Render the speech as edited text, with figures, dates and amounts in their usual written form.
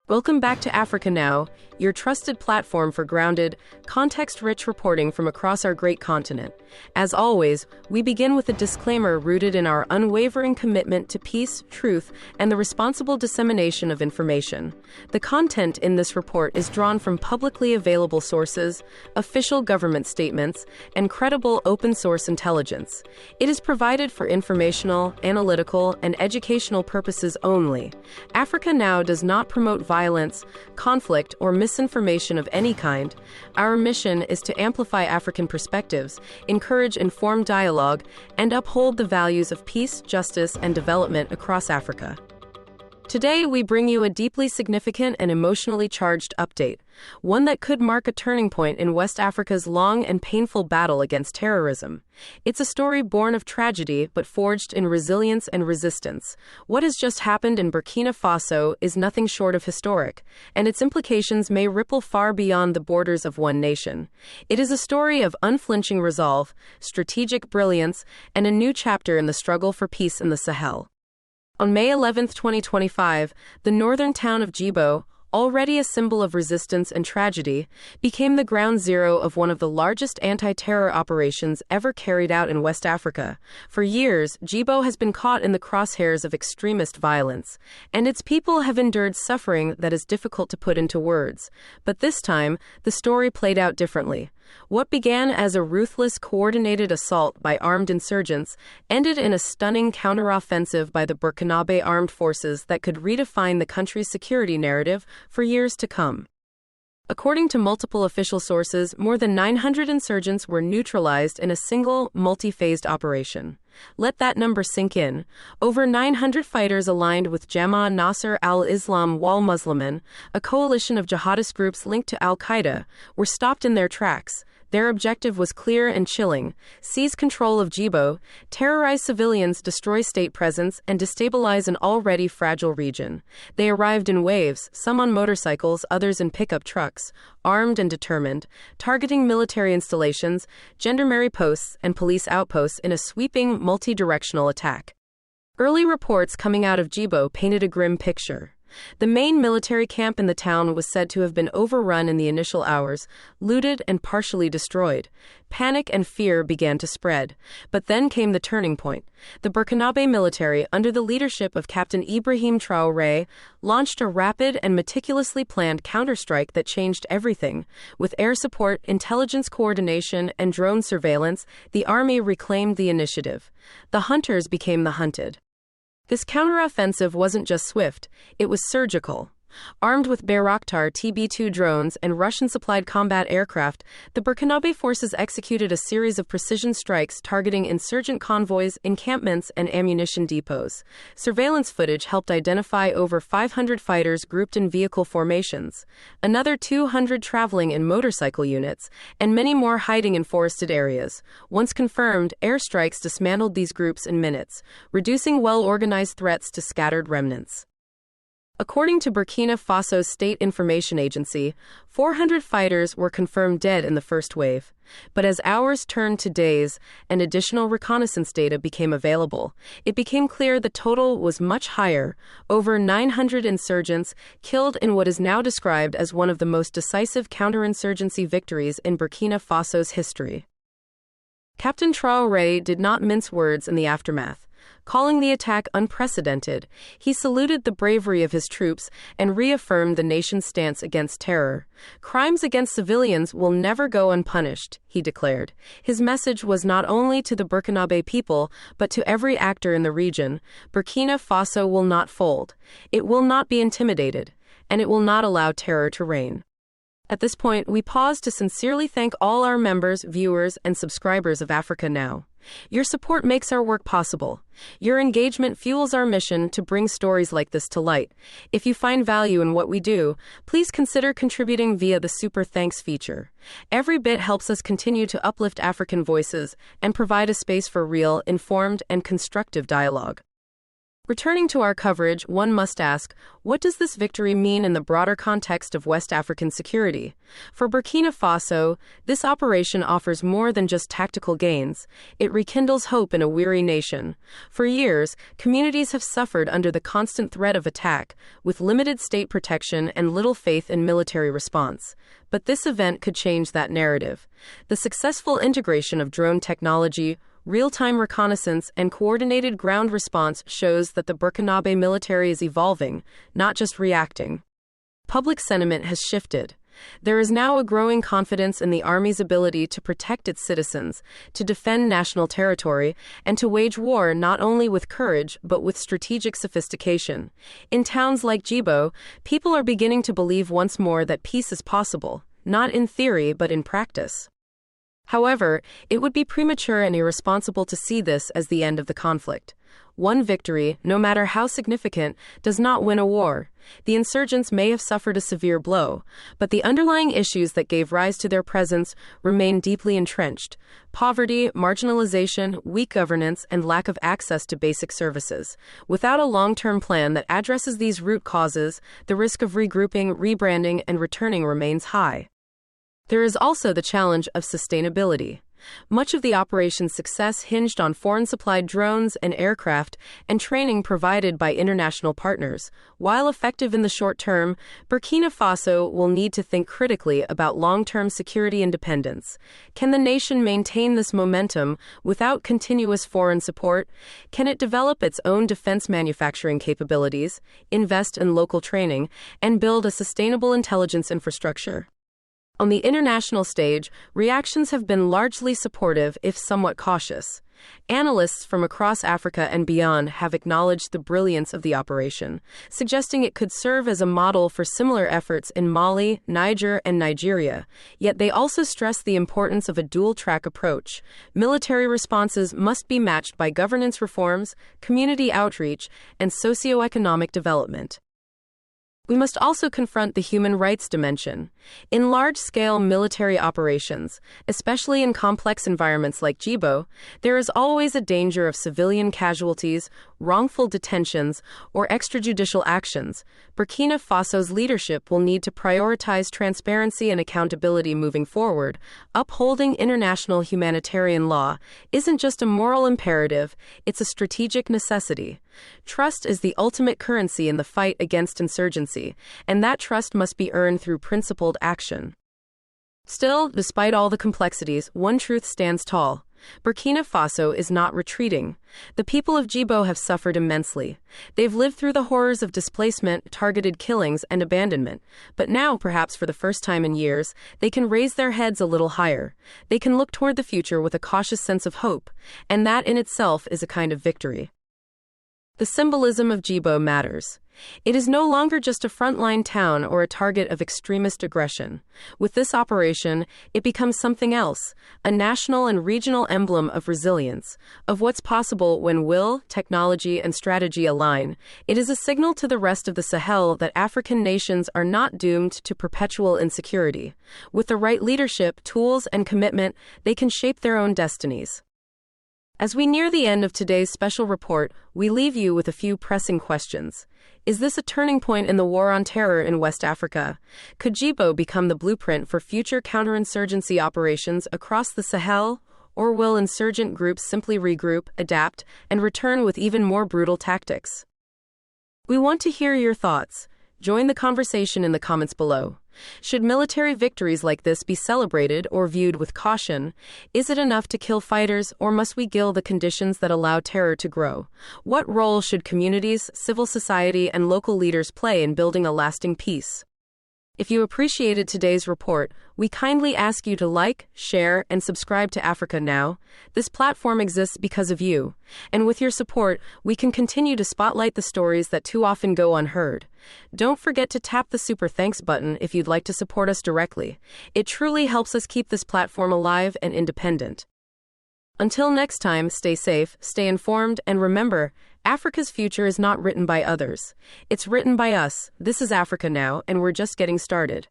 Welcome back to Africa Now, your trusted platform for grounded, context-rich reporting from across our great continent. As always, we begin with a disclaimer rooted in our unwavering commitment to peace, truth, and the responsible dissemination of information. The content in this report is drawn from publicly available sources, official government statements, and credible open-source intelligence. It is provided for informational, analytical, and educational purposes only. Africa Now does not promote violence, conflict, or misinformation of any kind. Our mission is to amplify African perspectives, encourage informed dialogue, and uphold the values of peace, justice, and development across Africa. Today, we bring you a deeply significant and emotionally charged update, one that could mark a turning point in West Africa's long and painful battle against terrorism. It's a story born of tragedy but forged in resilience and resistance. What has just happened in Burkina Faso is nothing short of historic, and its implications may ripple far beyond the borders of one nation. It is a story of unflinching resolve, strategic brilliance, and a new chapter in the struggle for peace in the Sahel. On May 11, 2025, the northern town of Djibo, already a symbol of resistance and tragedy, became the ground zero of one of the largest anti-terror operations ever carried out in West Africa. For years, Djibo has been caught in the crosshairs of extremist violence, and its people have endured suffering that is difficult to put into words. But this time, the story played out differently. What began as a ruthless, coordinated assault by armed insurgents ended in a stunning counteroffensive by the Burkinabe armed forces that could redefine the country's security narrative for years to come. According to multiple official sources, more than 900 insurgents were neutralized in a single, multi-phased operation. Let that number sink in. Over 900 fighters aligned with Jama'a Nasr al-Islam wal Muslimin, a coalition of jihadist groups linked to al-Qaeda, were stopped in their tracks. Their objective was clear and chilling: seize control of Djibo, terrorize civilians, destroy state presence, and destabilize an already fragile region. They arrived in waves, some on motorcycles, others in pickup trucks, armed and determined, targeting military installations, gendarmerie posts, and police outposts in a sweeping, multi-directional attack. Early reports coming out of Djibo painted a grim picture. The main military camp in the town was said to have been overrun in the initial hours, looted and partially destroyed. Panic and fear began to spread. But then came the turning point. The Burkinabe military, under the leadership of Captain Ibrahim Traoré, launched a rapid and meticulously planned counterstrike that changed everything. With air support, intelligence coordination, and drone surveillance, the army reclaimed the initiative. The hunters became the hunted. This counteroffensive wasn't just swift, it was surgical. Armed with Bayraktar TB2 drones and Russian-supplied combat aircraft, the Burkinabe forces executed a series of precision strikes targeting insurgent convoys, encampments, and ammunition depots. Surveillance footage helped identify over 500 fighters grouped in vehicle formations, another 200 traveling in motorcycle units, and many more hiding in forested areas. Once confirmed, airstrikes dismantled these groups in minutes, reducing well-organized threats to scattered remnants. According to Burkina Faso's State Information Agency, 400 fighters were confirmed dead in the first wave. But as hours turned to days and additional reconnaissance data became available, it became clear the total was much higher: over 900 insurgents killed in what is now described as one of the most decisive counterinsurgency victories in Burkina Faso's history. Captain Traoré did not mince words in the aftermath. Calling the attack unprecedented, he saluted the bravery of his troops and reaffirmed the nation's stance against terror. Crimes against civilians will never go unpunished, he declared. His message was not only to the Burkinabe people, but to every actor in the region: Burkina Faso will not fold. It will not be intimidated, and it will not allow terror to reign. At this point, we pause to sincerely thank all our members, viewers, and subscribers of Africa Now. Your support makes our work possible. Your engagement fuels our mission to bring stories like this to light. If you find value in what we do, please consider contributing via the Super Thanks feature. Every bit helps us continue to uplift African voices and provide a space for real, informed, and constructive dialogue. Returning to our coverage, one must ask, what does this victory mean in the broader context of West African security? For Burkina Faso, this operation offers more than just tactical gains. It rekindles hope in a weary nation. For years, communities have suffered under the constant threat of attack, with limited state protection and little faith in military response. But this event could change that narrative. The successful integration of drone technology, real-time reconnaissance, and coordinated ground response shows that the Burkinabe military is evolving, not just reacting. Public sentiment has shifted. There is now a growing confidence in the army's ability to protect its citizens, to defend national territory, and to wage war not only with courage but with strategic sophistication. In towns like Djibo, people are beginning to believe once more that peace is possible, not in theory but in practice. However, it would be premature and irresponsible to see this as the end of the conflict. One victory, no matter how significant, does not win a war. The insurgents may have suffered a severe blow, but the underlying issues that gave rise to their presence remain deeply entrenched. Poverty, marginalization, weak governance, and lack of access to basic services. Without a long-term plan that addresses these root causes, the risk of regrouping, rebranding, and returning remains high. There is also the challenge of sustainability. Much of the operation's success hinged on foreign-supplied drones and aircraft and training provided by international partners. While effective in the short term, Burkina Faso will need to think critically about long-term security independence. Can the nation maintain this momentum without continuous foreign support? Can it develop its own defense manufacturing capabilities, invest in local training, and build a sustainable intelligence infrastructure? On the international stage, reactions have been largely supportive, if somewhat cautious. Analysts from across Africa and beyond have acknowledged the brilliance of the operation, suggesting it could serve as a model for similar efforts in Mali, Niger, and Nigeria. Yet they also stress the importance of a dual-track approach. Military responses must be matched by governance reforms, community outreach, and socio-economic development. We must also confront the human rights dimension. In large-scale military operations, especially in complex environments like Djibo, there is always a danger of civilian casualties, wrongful detentions, or extrajudicial actions. Burkina Faso's leadership will need to prioritize transparency and accountability moving forward. Upholding international humanitarian law isn't just a moral imperative, it's a strategic necessity. Trust is the ultimate currency in the fight against insurgency, and that trust must be earned through principled action. Still, despite all the complexities, one truth stands tall. Burkina Faso is not retreating. The people of Djibo have suffered immensely. They've lived through the horrors of displacement, targeted killings, and abandonment. But now, perhaps for the first time in years, they can raise their heads a little higher. They can look toward the future with a cautious sense of hope, and that in itself is a kind of victory. The symbolism of Djibo matters. It is no longer just a frontline town or a target of extremist aggression. With this operation, it becomes something else, a national and regional emblem of resilience, of what's possible when will, technology, and strategy align. It is a signal to the rest of the Sahel that African nations are not doomed to perpetual insecurity. With the right leadership, tools, and commitment, they can shape their own destinies. As we near the end of today's special report, we leave you with a few pressing questions. Is this a turning point in the war on terror in West Africa? Could Djibo become the blueprint for future counterinsurgency operations across the Sahel? Or will insurgent groups simply regroup, adapt, and return with even more brutal tactics? We want to hear your thoughts. Join the conversation in the comments below. Should military victories like this be celebrated or viewed with caution? Is it enough to kill fighters, or must we gild the conditions that allow terror to grow? What role should communities, civil society, and local leaders play in building a lasting peace? If you appreciated today's report, we kindly ask you to like, share, and subscribe to Africa Now. This platform exists because of you, and with your support, we can continue to spotlight the stories that too often go unheard. Don't forget to tap the super thanks button if you'd like to support us directly. It truly helps us keep this platform alive and independent. Until next time, stay safe, stay informed, and remember, Africa's future is not written by others. It's written by us. This is Africa Now, and we're just getting started.